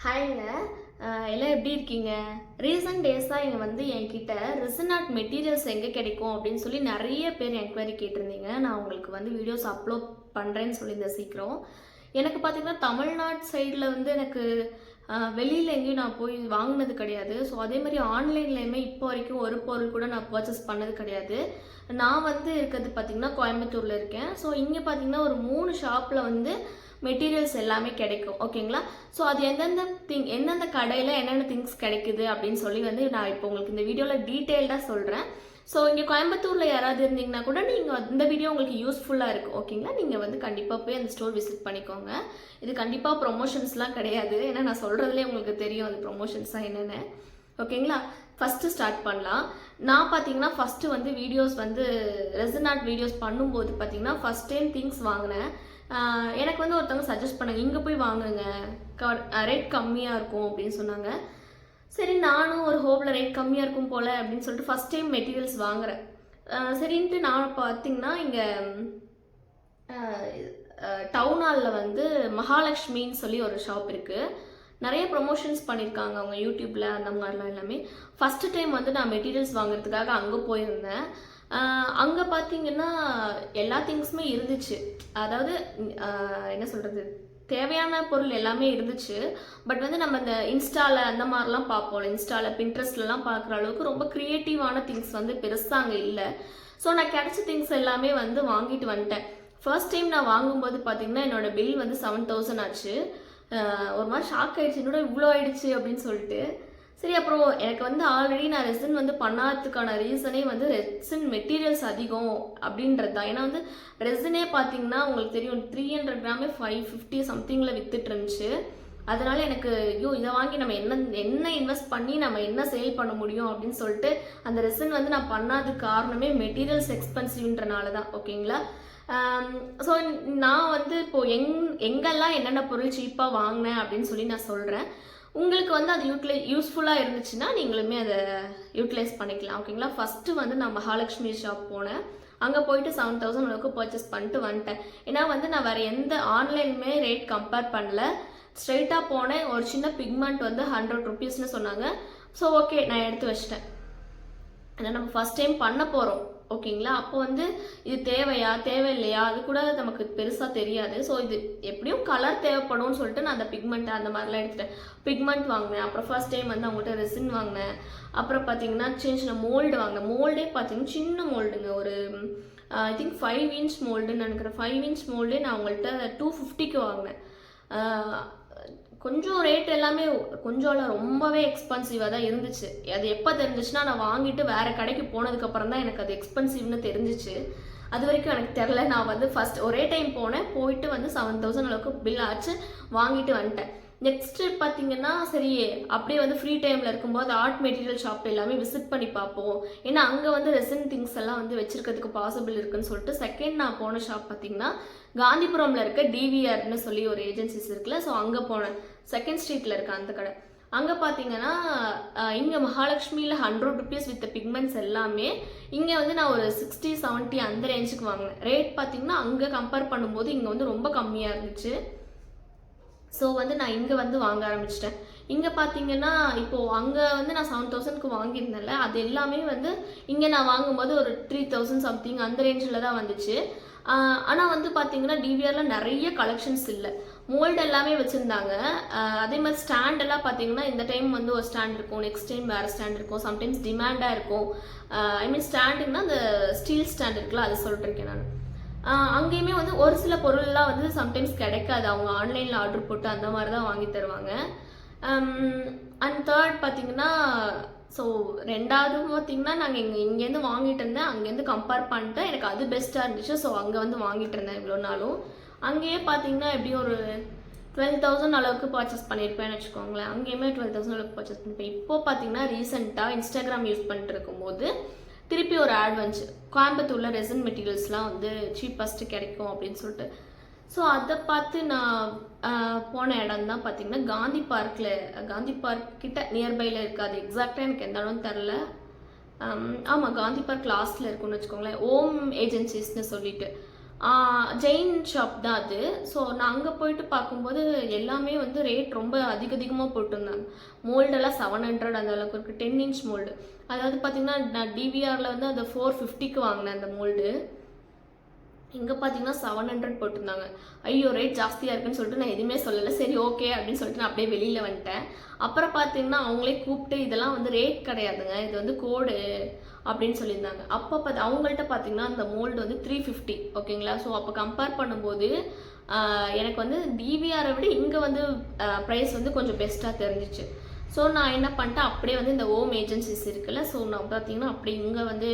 ஹாய்ங்க. எல்லாம் எப்படி இருக்கீங்க? ரீசன்ட் டேஸாக இங்கே வந்து என்கிட்ட ரெசினார்ட் மெட்டீரியல்ஸ் எங்கே கிடைக்கும் அப்படின்னு சொல்லி நிறைய பேர் என்கொயரி கேட்டிருந்தீங்க. நான் உங்களுக்கு வந்து வீடியோஸ் அப்லோட் பண்ணுறேன்னு சொல்லியிருந்தேன் சீக்கிரம். எனக்கு பார்த்தீங்கன்னா தமிழ்நாடு சைடில் வந்து எனக்கு வெளியில் எங்கேயும் நான் போய் வாங்கினது கிடையாது. ஸோ அதே மாதிரி ஆன்லைன்லேயுமே இப்போ வரைக்கும் ஒரு பொருள் கூட நான் பர்ச்சேஸ் பண்ணது கிடையாது. நான் வந்து இருக்கிறது பார்த்திங்கன்னா கோயம்புத்தூரில் இருக்கேன். ஸோ இங்கே பார்த்திங்கன்னா ஒரு 3 ஷாப்பில் வந்து மெட்டீரியல்ஸ் எல்லாமே கிடைக்கும். ஓகேங்களா? ஸோ அது எந்தெந்த கடையில் என்னென்ன திங்ஸ் கிடைக்குது அப்படின்னு சொல்லி வந்து நான் இப்போ உங்களுக்கு இந்த வீடியோவில் டீட்டெயில்டாக சொல்கிறேன். ஸோ இங்கே கோயம்புத்தூரில் யாராவது இருந்தீங்கன்னா கூட நீங்கள் இந்த வீடியோ உங்களுக்கு யூஸ்ஃபுல்லாக இருக்கும். ஓகேங்களா? நீங்கள் வந்து கண்டிப்பாக போய் அந்த ஸ்டோர் விசிட் பண்ணிக்கோங்க. இது கண்டிப்பாக ப்ரொமோஷன்ஸ்லாம் கிடையாது. ஏன்னா நான் சொல்கிறதுலே உங்களுக்கு தெரியும் அது ப்ரொமோஷன்ஸாக என்னென்னு. ஓகேங்களா? ஃபஸ்ட்டு ஸ்டார்ட் பண்ணலாம். நான் பார்த்தீங்கன்னா ஃபஸ்ட்டு வந்து வீடியோஸ் வந்து ரெசினார்ட் வீடியோஸ் பண்ணும்போது பார்த்தீங்கன்னா ஃபஸ்ட் டைம் திங்ஸ் வாங்கினேன். எனக்கு வந்து ஒருத்தவங்க சஜஸ்ட் பண்ணாங்க, இங்கே போய் வாங்குங்க, ரேட் கம்மியாக இருக்கும் அப்படின்னு சொன்னாங்க. சரி, நானும் ஒரு ஹோப்பில் ரேட் கம்மியாக இருக்கும் போல் அப்படின்னு சொல்லிட்டு ஃபஸ்ட் டைம் மெட்டீரியல்ஸ் வாங்குறேன். சரின்ட்டு நான் பார்த்தீங்கன்னா இங்கே டவுன் ஹாலில் வந்து மகாலட்சுமின்னு சொல்லி ஒரு ஷாப் இருக்குது. நிறைய ப்ரொமோஷன்ஸ் பண்ணியிருக்காங்க அவங்க யூடியூப்பில், அந்த மாதிரிலாம் எல்லாமே. ஃபஸ்ட்டு டைம் வந்து நான் மெட்டீரியல்ஸ் வாங்குறதுக்காக அங்கே போயிருந்தேன். அங்கே பார்த்தீங்கன்னா எல்லா திங்ஸுமே இருந்துச்சு. அதாவது என்ன சொல்கிறது, தேவையான பொருள் எல்லாமே இருந்துச்சு. பட் வந்து நம்ம இந்த இன்ஸ்டாவில் அந்த மாதிரிலாம் பார்ப்போம், இன்ஸ்டாவில் பின்ட்ரெஸ்ட்லாம் பார்க்குற அளவுக்கு ரொம்ப க்ரியேட்டிவான திங்ஸ் வந்து பெருசாக அங்கே இல்லை. ஸோ நான் கிடைச்ச திங்ஸ் எல்லாமே வந்து வாங்கிட்டு வந்துட்டேன். ஃபர்ஸ்ட் டைம் நான் வாங்கும்போது பார்த்தீங்கன்னா என்னோடய பில் வந்து 7000 ஆச்சு. ஒரு மாதிரி ஷாக் ஆகிடுச்சு, என்னோட இவ்வளோ ஆயிடுச்சு அப்படின்னு சொல்லிட்டு. சரி, அப்புறம் எனக்கு வந்து ஆல்ரெடி நான் ரெசின் வந்து பண்ணாததுக்கான ரீசனே வந்து ரெசின் மெட்டீரியல்ஸ் அதிகம் அப்படின்றது தான். ஏன்னா வந்து ரெசினே பார்த்தீங்கன்னா உங்களுக்கு தெரியும் 300 கிராமே 550 சம்திங்கில் வித்துட்டு இருந்துச்சு. அதனால எனக்கு ஐயோ இதை வாங்கி நம்ம என்ன இன்வெஸ்ட் பண்ணி நம்ம என்ன சேல் பண்ண முடியும் அப்படின்னு சொல்லிட்டு அந்த ரெசின் வந்து நான் பண்ணாததுக்கு காரணமே மெட்டீரியல்ஸ் எக்ஸ்பென்சிவ்ன்றனால தான். ஓகேங்களா? ஸோ நான் வந்து இப்போது எங்கெல்லாம் என்னென்ன பொருள் சீப்பாக வாங்கினேன் அப்படின்னு சொல்லி நான் சொல்கிறேன். உங்களுக்கு வந்து அது யூஸ்ஃபுல்லாக இருந்துச்சுன்னா நீங்களுமே அதை யூட்டிலைஸ் பண்ணிக்கலாம். ஓகேங்களா? ஃபஸ்ட்டு வந்து நான் மகாலட்சுமி ஷாப் போனேன். அங்கே போயிட்டு 7000 அளவுக்கு பர்ச்சேஸ் பண்ணிட்டு வந்துட்டேன். ஏன்னா வந்து நான் வேறு எந்த ஆன்லைனுமே ரேட் கம்பேர் பண்ணல. ஸ்ட்ரெயிட்டாக போனேன். ஒரு சின்ன பிக்மெண்ட் வந்து 100 rupeesனு சொன்னாங்க. ஸோ ஓகே, நான் எடுத்து வச்சிட்டேன். ஏன்னா நம்ம ஃபஸ்ட் டைம் பண்ண போகிறோம். ஓகேங்களா? அப்போ வந்து இது தேவையில்லையா அது கூட நமக்கு பெருசாக தெரியாது. ஸோ இது எப்படியும் கலர் தேவைப்படும்னு சொல்லிட்டு நான் அந்த பிக்மெண்ட்டை அந்த மாதிரிலாம் எடுத்துட்டேன். பிக்மெண்ட் வாங்கினேன். அப்புறம் ஃபர்ஸ்ட் டைம் வந்து அவங்கள்ட்ட ரெசின் வாங்கினேன். அப்புறம் பார்த்தீங்கன்னா சின்ன மோல்டு வாங்கினேன். மோல்டே பார்த்தீங்கன்னா சின்ன மோல்டுங்க, ஒரு ஐ திங்க் 5 inch மோல்டுன்னு நினைக்கிறேன். 5 inch மோல்டே நான் அவங்கள்ட்ட 250க்கு வாங்கினேன். கொஞ்சம் ரேட் எல்லாமே கொஞ்சம் ரொம்பவே எக்ஸ்பென்சிவாக தான் இருந்துச்சு. அது எப்போ தெரிஞ்சிச்சுன்னா நான் வாங்கிட்டு வேறு கடைக்கு போனதுக்கப்புறம் தான் எனக்கு அது எக்ஸ்பென்சிவ்னு தெரிஞ்சிச்சு. அது வரைக்கும் எனக்கு தெரில. நான் வந்து ஃபஸ்ட் ஒரே டைம் போனேன், போயிட்டு வந்து 7000 அளவுக்கு பில் ஆச்சு, வாங்கிட்டு வந்துட்டேன். நெக்ஸ்ட்டு பார்த்தீங்கன்னா சரி அப்படியே வந்து ஃப்ரீ டைமில் இருக்கும்போது ஆர்ட் மெட்டீரியல் ஷாப் எல்லாமே விசிட் பண்ணி பார்ப்போம். ஏன்னா அங்கே வந்து ரெசின் திங்ஸ் எல்லாம் வந்து வச்சிருக்கிறதுக்கு பாசிபிள் இருக்குன்னு சொல்லிட்டு செகண்ட் நான் போன ஷாப் பார்த்தீங்கன்னா காந்திபுரமில் இருக்க டிவிஆர்னு சொல்லி ஒரு ஏஜென்சிஸ் இருக்குல்ல. ஸோ அங்கே போனேன். செகண்ட் ஸ்ட்ரீட்டில் இருக்க அந்த கடை. அங்கே பார்த்தீங்கன்னா இங்கே மகாலட்சுமியில் 100 rupees வித் பிக்மெண்ட்ஸ் எல்லாமே இங்கே வந்து நான் ஒரு 60-70 அந்த ரேஞ்சுக்கு வாங்கினேன். ரேட் பார்த்தீங்கன்னா அங்கே கம்பேர் பண்ணும்போது இங்கே வந்து ரொம்ப கம்மியாக இருந்துச்சு. ஸோ வந்து நான் இங்கே வந்து வாங்க ஆரம்பிச்சிட்டேன். இங்கே பார்த்தீங்கன்னா இப்போது அங்கே வந்து நான் 7000க்கு வாங்கியிருந்தேன்ல, அது எல்லாமே வந்து இங்கே நான் வாங்கும்போது ஒரு 3000 சம்திங் அந்த ரேஞ்சில் தான் வந்துச்சு. ஆனால் வந்து பார்த்தீங்கன்னா டிவிஆரில் நிறைய கலெக்ஷன்ஸ் இல்லை. மோல்டு எல்லாமே வச்சுருந்தாங்க. அதே மாதிரி ஸ்டாண்டெல்லாம் பார்த்தீங்கன்னா இந்த டைம் வந்து ஒரு ஸ்டாண்ட் இருக்கும், நெக்ஸ்ட் டைம் வேறு ஸ்டாண்ட் இருக்கும், சம்டைம்ஸ் டிமாண்டாக இருக்கும். ஐ மீன் ஸ்டாண்டுங்கன்னா அந்த ஸ்டீல் ஸ்டாண்ட் இருக்குல்ல, அது சொல்லிட்டுருக்கேன் நான். அங்கேயுமே வந்து ஒரு சில பொருள்லாம் வந்து சம்டைம்ஸ் கிடைக்காது. அவங்க ஆன்லைனில் ஆர்டர் போட்டு அந்த மாதிரி தான் வாங்கி தருவாங்க. அண்ட் தேர்ட் பார்த்தீங்கன்னா ஸோ ரெண்டாவது பார்த்தீங்கன்னா நாங்கள் இங்கேருந்து வாங்கிட்டு இருந்தேன். அங்கேருந்து கம்பேர் பண்ணிட்டு எனக்கு அது பெஸ்ட்டாக இருந்துச்சு. ஸோ அங்கே வந்து வாங்கிட்டு இருந்தேன் இவ்வளோ நாளும். அங்கேயே பார்த்தீங்கன்னா எப்படியும் ஒரு 12,000 அளவுக்கு பர்ச்சேஸ் பண்ணியிருப்பேன்னு வச்சுக்கோங்களேன். அங்கேயுமே 12,000 அளவுக்கு பர்ச்சேஸ் பண்ணியிருப்பேன். இப்போது பார்த்தீங்கன்னா ரீசெண்டாக இன்ஸ்டாகிராம் யூஸ் பண்ணிட்டு இருக்கும்போது திருப்பி ஒரு ஆட் வந்துச்சு, கோயம்புத்தூரில் ரெசின் மெட்டீரியல்ஸ்லாம் வந்து சீப்பஸ்ட்டு கிடைக்கும் அப்படின்னு சொல்லிட்டு. ஸோ அதை பார்த்து நான் போன இடம் தான் பார்த்தீங்கன்னா காந்தி பார்க் கிட்ட நியர்பையில் இருக்காது. எக்ஸாக்டாக எனக்கு எந்த இடம்னு தெரில. ஆமாம், காந்தி பார்க் லாஸ்ட்டில் இருக்குன்னு வச்சுக்கோங்களேன். ஓம் ஏஜென்சிஸ்ன்னு சொல்லிட்டு ஜெயின் ஷாப் தான் அது. ஸோ நான் அங்கே போயிட்டு பார்க்கும்போது எல்லாமே வந்து ரேட் ரொம்ப அதிகமாக போட்டிருந்தாங்க. மோல்டெல்லாம் 700 அந்த அளவுக்கு இருக்குது. 10 இன்ச் மோல்டு. அதாவது பார்த்தீங்கன்னா நான் டிவிஆரில் வந்து அதை 450க்கு வாங்கினேன் அந்த மோல்டு. இங்கே பார்த்தீங்கன்னா 700 போட்டிருந்தாங்க. ஐயோ ரேட் ஜாஸ்தியாக இருக்குன்னு சொல்லிட்டு நான் எதுவுமே சொல்லலை. சரி ஓகே அப்படின்னு சொல்லிட்டு நான் அப்படியே வெளியில் வந்துட்டேன். அப்புறம் பார்த்தீங்கன்னா அவங்களே கூப்பிட்டு இதெல்லாம் வந்து ரேட் கிடையாதுங்க, இது வந்து கோடு அப்படின்னு சொல்லியிருந்தாங்க. அப்போ அவங்கள்ட்ட பார்த்தீங்கன்னா அந்த மோல்டு வந்து 350 ஓகேங்களா. ஸோ அப்போ கம்பேர் பண்ணும்போது எனக்கு வந்து டிவிஆரை விட இங்கே வந்து ப்ரைஸ் வந்து கொஞ்சம் பெஸ்ட்டாக தெரிஞ்சிச்சு. ஸோ நான் என்ன பண்ணிட்டேன், அப்படியே வந்து இந்த ஹோம் ஏஜென்சிஸ் இருக்குல்ல, ஸோ நான் பார்த்தீங்கன்னா அப்படியே இங்கே வந்து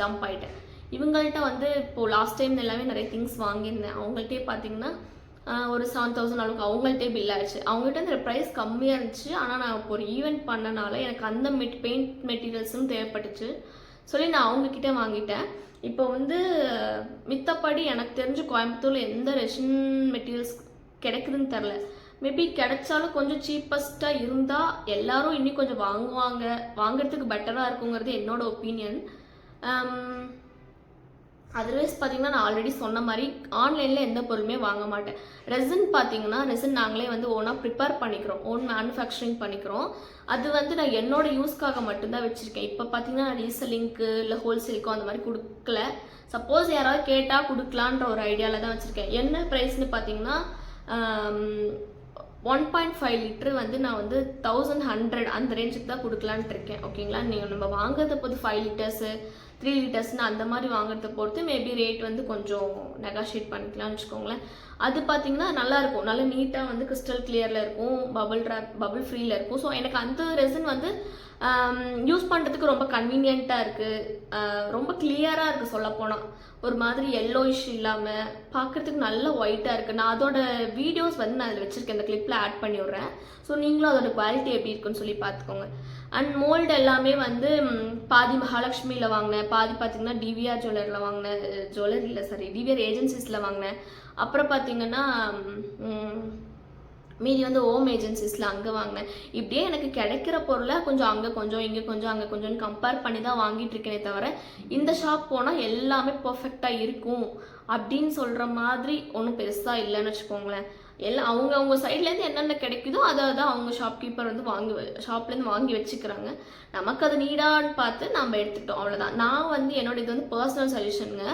ஜம்ப் ஆகிட்டேன். இவங்கள்ட்ட வந்து இப்போது லாஸ்ட் டைம் எல்லாமே நிறைய திங்ஸ் வாங்கியிருந்தேன். அவங்கள்ட்டே பார்த்தீங்கன்னா ஒரு 7000 அளவுக்கு அவங்கள்ட்டே பில் ஆயிடுச்சு. அவங்கள்ட்ட இந்த ப்ரைஸ் கம்மியாக இருந்துச்சு. ஆனால் நான் இப்போ ஒரு ஈவெண்ட் பண்ணனால எனக்கு அந்த பெயிண்ட் மெட்டீரியல்ஸும் தேவைப்பட்டுச்சு சொல்லி நான் அவங்கக்கிட்ட வாங்கிட்டேன். இப்போ வந்து மித்தப்படி எனக்கு தெரிஞ்சு கோயம்புத்தூரில் எந்த ரெசின் மெட்டீரியல்ஸ் கிடைக்குதுன்னு தெரில. மேபி கிடைச்சாலும் கொஞ்சம் சீப்பஸ்ட்டாக இருந்தால் எல்லாரும் இன்னும் கொஞ்சம் வாங்குறதுக்கு பெட்டராக இருக்குங்கிறது என்னோட ஒப்பீனியன். அதர்வைஸ் பார்த்தீங்கன்னா நான் ஆல்ரெடி சொன்ன மாதிரி ஆன்லைனில் எந்த பொருளுமே வாங்க மாட்டேன். ரெசின் பார்த்தீங்கன்னா ரெசின் நாங்களே வந்து ஓனாக ப்ரிப்பேர் பண்ணிக்கிறோம், ஓன் மேனுஃபேக்சரிங் பண்ணிக்கிறோம். அது வந்து நான் என்னோட யூஸ்க்காக மட்டும்தான் வச்சுருக்கேன். இப்போ பார்த்தீங்கன்னா நான் ரீசெல்லிங்க்கு இல்லை ஹோல்சேலுக்கோ அந்த மாதிரி கொடுக்கல. சப்போஸ் யாராவது கேட்டால் கொடுக்கலான்ற ஒரு ஐடியாவில் தான் வச்சுருக்கேன். என்ன ப்ரைஸ்னு பார்த்தீங்கன்னா 1.5 லிட்டரு வந்து நான் வந்து 1100 அந்த ரேஞ்சுக்கு தான் கொடுக்கலான்ட்டு இருக்கேன். ஓகேங்களா. நீங்கள் நம்ம வாங்குறத போது 5 லிட்டர்ஸு 3 லிட்டர்ஸ்னு அந்த மாதிரி வாங்குறத பொறுத்து மேபி ரேட் வந்து கொஞ்சம் நெகாஷியேட் பண்ணிக்கலாம்னு வச்சுக்கோங்களேன். அது பார்த்தீங்கன்னா நல்லாயிருக்கும், நல்லா நீட்டாக வந்து கிறிஸ்டல் கிளியரில் இருக்கும், பபிள் ஃப்ரீயில் இருக்கும். ஸோ எனக்கு அந்த ரெசின் வந்து யூஸ் பண்ணுறதுக்கு ரொம்ப கன்வீனியண்ட்டாக இருக்குது, ரொம்ப கிளியராக இருக்குது. சொல்லப்போனால் ஒரு மாதிரி எல்லோயிஷ் இல்லாமல் பார்க்குறதுக்கு நல்ல ஒயிட்டாக இருக்குது. நான் அதோட வீடியோஸ் வந்து நான் அதில் வச்சுருக்கேன், இந்த கிளிப்பில் ஆட் பண்ணி விட்றேன். ஸோ நீங்களும் அதோட குவாலிட்டி எப்படி இருக்குன்னு சொல்லி பார்த்துக்கோங்க. அண்ட் மோல்டு எல்லாமே வந்து பாதி மகாலட்சுமியில் வாங்கினேன், பாதி பார்த்தீங்கன்னா டிவிஆர் ஜுவல்லரியில் வாங்கினேன், டிவிஆர் ஏஜென்சிஸில் வாங்கினேன். அப்புறம் பார்த்தீங்கன்னா மீதி வந்து ஹோம் ஏஜென்சிஸில் அங்கே வாங்கினேன். இப்படியே எனக்கு கிடைக்கிற பொருளை கொஞ்சம் அங்கே கொஞ்சம் இங்கே கொஞ்சம் அங்கே கொஞ்சம்னு கம்பேர் பண்ணி தான் வாங்கிட்டு இருக்கேனே தவிர இந்த ஷாப் போனால் எல்லாமே பர்ஃபெக்டாக இருக்கும் அப்படின்னு சொல்கிற மாதிரி ஒன்றும் பெருசாக இல்லைன்னு வச்சுக்கோங்களேன். எல்லாம் அவங்க சைட்லேருந்து என்னென்ன கிடைக்குதோ அதை தான் அவங்க ஷாப்கீப்பர் வந்து ஷாப்லேருந்து வாங்கி வச்சுக்கிறாங்க. நமக்கு அது நீடான்னு பார்த்து நம்ம எடுத்துக்கிட்டோம், அவ்வளோதான். நான் வந்து என்னோட இது வந்து பர்சனல் சஜஷனுங்க.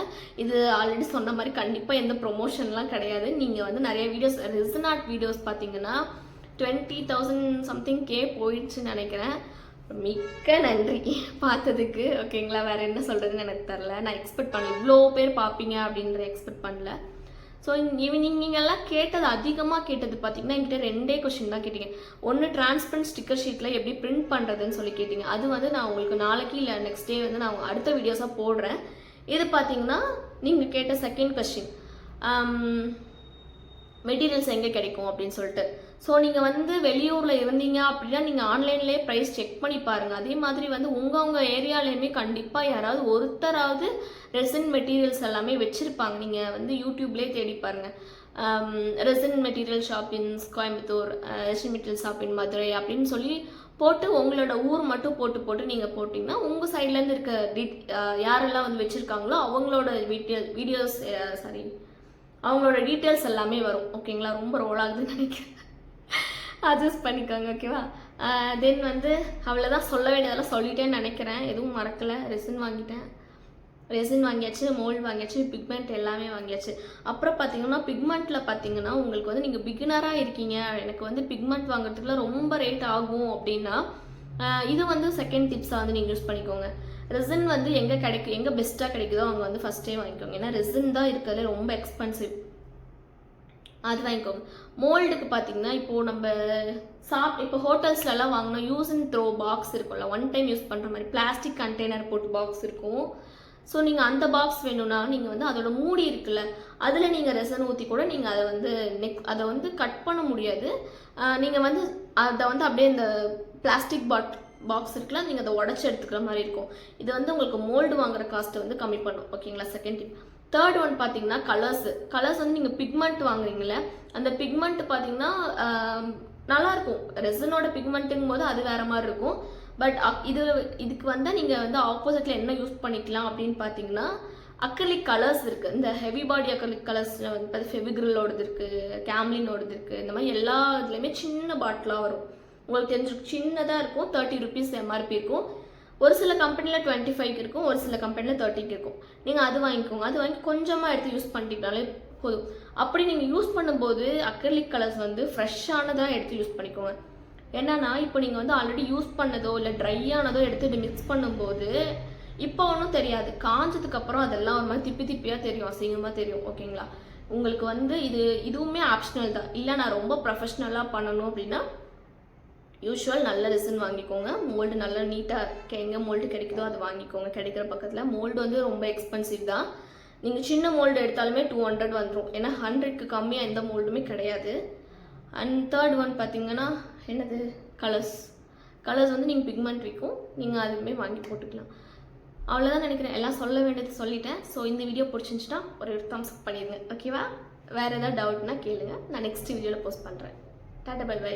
இது ஆல்ரெடி சொன்ன மாதிரி கண்டிப்பாக எந்த ப்ரொமோஷன்லாம் கிடையாது. நீங்கள் வந்து நிறைய வீடியோஸ் ரெசினார்ட் வீடியோஸ் பார்த்தீங்கன்னா 20,000 சம்திங் போயிடுச்சுன்னு நினைக்கிறேன். மிக்க நன்றி பார்த்ததுக்கு. ஓகேங்களா. வேறு என்ன சொல்கிறதுன்னு எனக்கு தெரில. நான் எக்ஸ்பெக்ட் பண்ணல இவ்வளோ பேர் பார்ப்பீங்க அப்படின்ற எக்ஸ்பெக்ட் பண்ணல. ஸோ நீங்கள்லாம் கேட்டது அதிகமாக கேட்டது பார்த்தீங்கன்னா என்கிட்ட 2 கொஷின் தான் கேட்டீங்க. ஒன்று டிரான்ஸ்பரண்ட் ஸ்டிக்கர் ஷீட்டில் எப்படி பிரிண்ட் பண்ணுறதுன்னு சொல்லி கேட்டீங்க. அது வந்து நான் உங்களுக்கு நாளைக்கு இல்லை நெக்ஸ்ட் டே வந்து நான் அடுத்த வீடியோஸாக போடுறேன். இது பார்த்தீங்கன்னா நீங்கள் கேட்ட செகண்ட் கொஷின், மெட்டீரியல்ஸ் எங்கே கிடைக்கும் அப்படின்னு சொல்லிட்டு. ஸோ நீங்கள் வந்து வெளியூரில் இருந்தீங்க அப்படின்னா நீங்கள் ஆன்லைன்லேயே ப்ரைஸ் செக் பண்ணி பாருங்கள். அதே மாதிரி வந்து உங்கள் ஏரியாலேயுமே கண்டிப்பாக யாராவது ஒருத்தராவது ரெசின் மெட்டீரியல்ஸ் எல்லாமே வச்சுருப்பாங்க. நீங்கள் வந்து யூடியூப்லேயே தேடி பாருங்கள், ரெசின் மெட்டீரியல் ஷாப் இன் கோயம்புத்தூர், ரெசின் மெட்டீரியல் ஷாப் இன் மதுரை அப்படின்னு சொல்லி போட்டு உங்களோட ஊர் மட்டும் போட்டு நீங்கள் போட்டிங்கன்னா உங்கள் சைட்லேருந்து இருக்க யாரெல்லாம் வந்து வச்சுருக்காங்களோ அவங்களோட அவங்களோட டீட்டெயில்ஸ் எல்லாமே வரும். ஓகேங்களா. ரொம்ப ரோல் ஆகுதுன்னு நினைக்கிறேன், அட்ஜஸ்ட் பண்ணிக்கோங்க. ஓகேவா. தென் வந்து அவ்வளோதான், சொல்ல வேண்டியதெல்லாம் சொல்லிட்டேன்னு நினைக்கிறேன். எதுவும் மறக்கலை. ரெசின் வாங்கியாச்சு, மோல்டு வாங்கியாச்சு, பிக்மெண்ட் எல்லாமே வாங்கியாச்சு. அப்புறம் பார்த்தீங்கன்னா பிக்மெண்ட்டில் பார்த்தீங்கன்னா உங்களுக்கு வந்து நீங்கள் பிகினராக இருக்கீங்க, எனக்கு வந்து பிக்மெண்ட் வாங்குறதுக்குள்ள ரொம்ப ரேட் ஆகும் அப்படின்னா இது வந்து செகண்ட் டிப்ஸாக வந்து நீங்கள் யூஸ் பண்ணிக்கோங்க. ரெசின் வந்து எங்கே பெஸ்ட்டாக கிடைக்குதோ அவங்க வந்து ஃபஸ்ட்டே வாங்கிக்கோங்க. ஏன்னா ரெசின் தான் இருக்கிறதுல ரொம்ப எக்ஸ்பென்சிவ், அது வாங்கிக்கோங்க. மோல்டுக்கு பார்த்தீங்கன்னா இப்போது நம்ம இப்போ ஹோட்டல்ஸ்லலாம் வாங்கினா யூஸ் அண்ட் த்ரோ பாக்ஸ் இருக்கும்ல, ஒன் டைம் யூஸ் பண்ணுற மாதிரி பிளாஸ்டிக் கண்டெய்னர் போட்டு பாக்ஸ் இருக்கும். ஸோ நீங்கள் அந்த பாக்ஸ் வேணும்னா நீங்கள் வந்து அதோட மூடி இருக்குல்ல, அதில் நீங்கள் ரெசன் ஊற்றி கூட நீங்கள் அதை வந்து கட் பண்ண முடியாது. நீங்கள் வந்து அதை வந்து அப்படியே இந்த பிளாஸ்டிக் பாக்ஸ் இருக்குல்ல, நீங்கள் அதை உடச்சி எடுத்துக்கிற மாதிரி இருக்கும். இது வந்து உங்களுக்கு மோல்டு வாங்குற காஸ்ட்டை வந்து கம்மி பண்ணும். ஓகேங்களா. Second dip. தேர்ட் ஒன் பார்த்தீங்கன்னா கலர்ஸ் வந்து நீங்கள் பிக்மெண்ட் வாங்குறீங்களே, அந்த பிக்மெண்ட் பார்த்தீங்கன்னா நல்லாயிருக்கும். ரெசனோட பிக்மெண்ட்டுங்கும் போது அது வேறு மாதிரி இருக்கும். பட் இதுக்கு வந்து நீங்கள் வந்து ஆப்போசிட்டில் என்ன யூஸ் பண்ணிக்கலாம் அப்படின்னு பார்த்தீங்கன்னா அக்ரிலிக் கலர்ஸ் இருக்குது. இந்த ஹெவி பாடி அக்ரிலிக் கலர்ஸில் வந்து ஃபெவிக்ரிலோடது இருக்குது, கேம்லினோடது இருக்குது. இந்த மாதிரி எல்லா இதுலேயுமே சின்ன பாட்டிலாக வரும். உங்களுக்கு தெரிஞ்சிருக்கும், சின்னதாக இருக்கும். 30 rupees எம்ஆர்பி இருக்கும். ஒரு சில கம்பெனியில் 25 இருக்கும், ஒரு சில கம்பெனியில் 30 இருக்கும். நீங்கள் அது வாங்கிக்கோங்க. அது வாங்கி கொஞ்சமாக எடுத்து யூஸ் பண்ணிட்டீங்கனாலே போதும். அப்படி நீங்கள் யூஸ் பண்ணும்போது அக்ரிலிக் கலர்ஸ் வந்து ஃப்ரெஷ்ஷானதாக எடுத்து யூஸ் பண்ணிக்கோங்க. என்னன்னா இப்போ நீங்கள் வந்து ஆல்ரெடி யூஸ் பண்ணதோ இல்லை ட்ரையானதோ எடுத்து மிக்ஸ் பண்ணும்போது இப்போ ஒன்றும் தெரியாது. காஞ்சதுக்கப்புறம் அதெல்லாம் ஒரு மாதிரி திப்பியாக தெரியும், அசிங்கமாக தெரியும். ஓகேங்களா? உங்களுக்கு வந்து இதுவுமே ஆப்ஷனல் தான். இல்லை நான் ரொம்ப ப்ரொஃபஷ்னலாக பண்ணணும் அப்படின்னா யூஸ்வல் நல்ல ரெசின் வாங்கிக்கோங்க. மோல்டு நல்லா நீட்டாக எங்கே மோல்டு கிடைக்குதோ அது வாங்கிக்கோங்க. கிடைக்கிற பக்கத்தில் மோல்டு வந்து ரொம்ப எக்ஸ்பென்சிவ் தான். நீங்கள் சின்ன மோல்டு எடுத்தாலுமே 200 வந்துடும். ஏன்னா 100க்கு கம்மியாக எந்த மோல்டுமே கிடையாது. அண்ட் தேர்ட் ஒன் பார்த்தீங்கன்னா என்னது, கலர்ஸ் வந்து நீங்கள் பிக்மெண்ட் விற்கும், நீங்கள் அதுவுமே வாங்கி போட்டுக்கலாம். அவ்வளோதான் நினைக்கிறேன். எல்லாம் சொல்ல வேண்டியது சொல்லிட்டேன். ஸோ இந்த வீடியோ பிடிச்சிருந்துச்சுன்னா ஒரு தம்ஸ் அப் பண்ணிடுங்க. ஓகேவா? வேறு ஏதாவது டவுட்னா கேளுங்க, நான் நெக்ஸ்ட் வீடியோவில் போஸ்ட் பண்ணுறேன். Tata bye by.